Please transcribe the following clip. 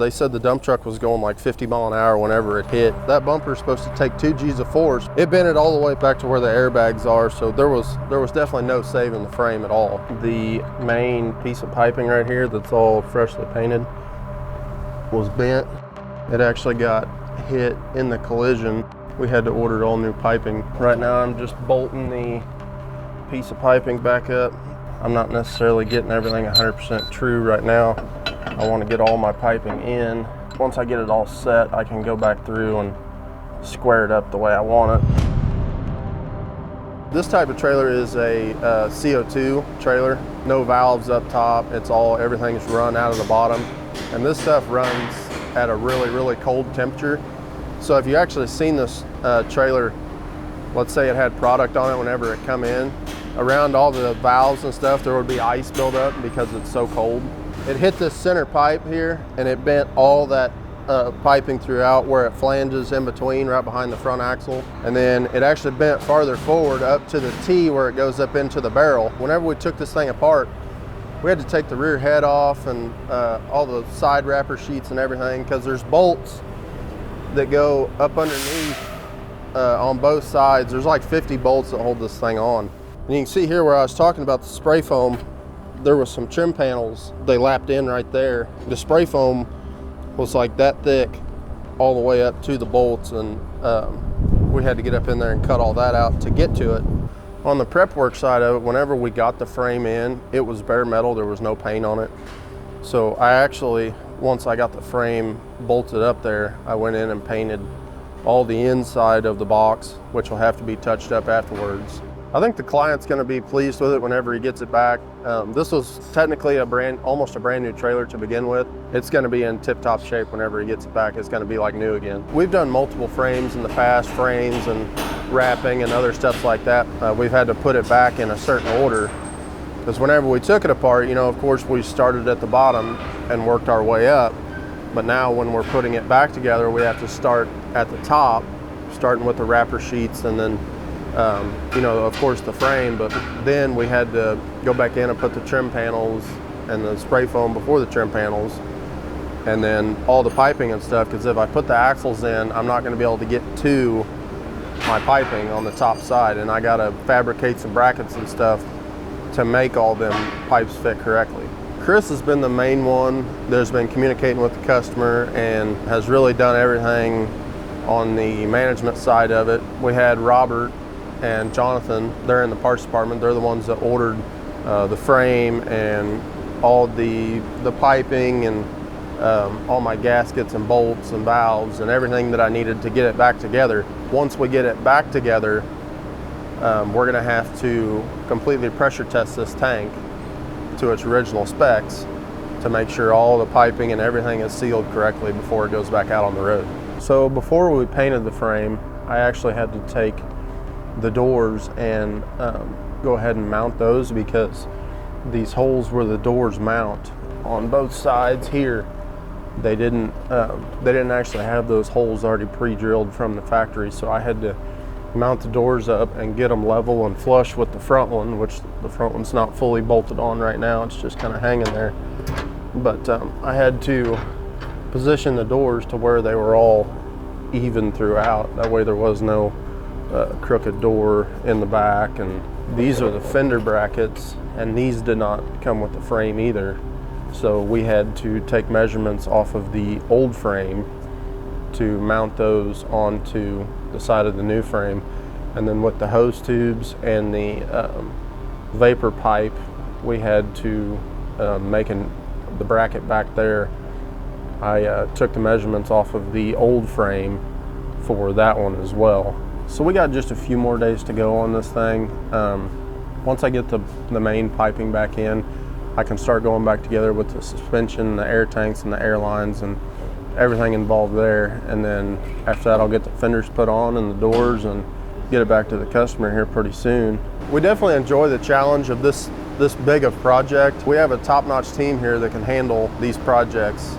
They said the dump truck was going like 50 mile an hour whenever it hit. That bumper is supposed to take 2 G's of force. It bent it all the way back to where the airbags are, so there was definitely no saving the frame at all. The main piece of piping right here that's all freshly painted was bent. It actually got hit in the collision. We had to order all new piping. Right now I'm just bolting the piece of piping back up. I'm not necessarily getting everything 100% true right now. I want to get all my piping in. Once I get it all set, I can go back through and square it up the way I want it. This type of trailer is a CO2 trailer. No valves up top. Everything's run out of the bottom. And this stuff runs at a really, really cold temperature. So if you actually seen this trailer, let's say it had product on it whenever it come in, around all the valves and stuff, there would be ice buildup because it's so cold. It hit this center pipe here and it bent all that piping throughout where it flanges in between, right behind the front axle. And then it actually bent farther forward up to the T where it goes up into the barrel. Whenever we took this thing apart, we had to take the rear head off and all the side wrapper sheets and everything, because there's bolts that go up underneath on both sides. There's like 50 bolts that hold this thing on. And you can see here where I was talking about the spray foam, there was some trim panels, they lapped in right there. The spray foam was like that thick all the way up to the bolts, and we had to get up in there and cut all that out to get to it. On the prep work side of it, whenever we got the frame in, it was bare metal, there was no paint on it. So I actually, once I got the frame bolted up there, I went in and painted all the inside of the box, which will have to be touched up afterwards. I think the client's going to be pleased with it whenever he gets it back. This was technically almost a brand new trailer to begin with. It's going to be in tip-top shape whenever he gets it back. It's going to be like new again. We've done multiple frames in the past, frames and wrapping and other stuff like that. We've had to put it back in a certain order, because whenever we took it apart, you know, of course we started at the bottom and worked our way up. But now when we're putting it back together, we have to start at the top, starting with the wrapper sheets and then you know, of course the frame, but then we had to go back in and put the trim panels and the spray foam before the trim panels, and then all the piping and stuff, because if I put the axles in, I'm not going to be able to get to my piping on the top side, and I got to fabricate some brackets and stuff to make all them pipes fit correctly. Chris has been the main one that's been communicating with the customer and has really done everything on the management side of it. We had Robert and Jonathan, they're in the parts department. They're the ones that ordered the frame and all the piping and all my gaskets and bolts and valves and everything that I needed to get it back together. Once we get it back together, we're gonna have to completely pressure test this tank to its original specs to make sure all the piping and everything is sealed correctly before it goes back out on the road. So before we painted the frame, I actually had to take the doors and go ahead and mount those, because these holes where the doors mount on both sides here, they didn't actually have those holes already pre-drilled from the factory. So I had to mount the doors up and get them level and flush with the front one, which the front one's not fully bolted on right now. It's just kind of hanging there. But I had to position the doors to where they were all even throughout. That way there was no crooked door in the back. And these are the fender brackets, and these did not come with the frame either. So we had to take measurements off of the old frame to mount those onto the side of the new frame. And then with the hose tubes and the vapor pipe, we had to make the bracket back there. I took the measurements off of the old frame for that one as well. So we got just a few more days to go on this thing. Once I get the main piping back in, I can start going back together with the suspension, the air tanks and the air lines and everything involved there. And then after that, I'll get the fenders put on and the doors and get it back to the customer here pretty soon. We definitely enjoy the challenge of this big of project. We have a top-notch team here that can handle these projects.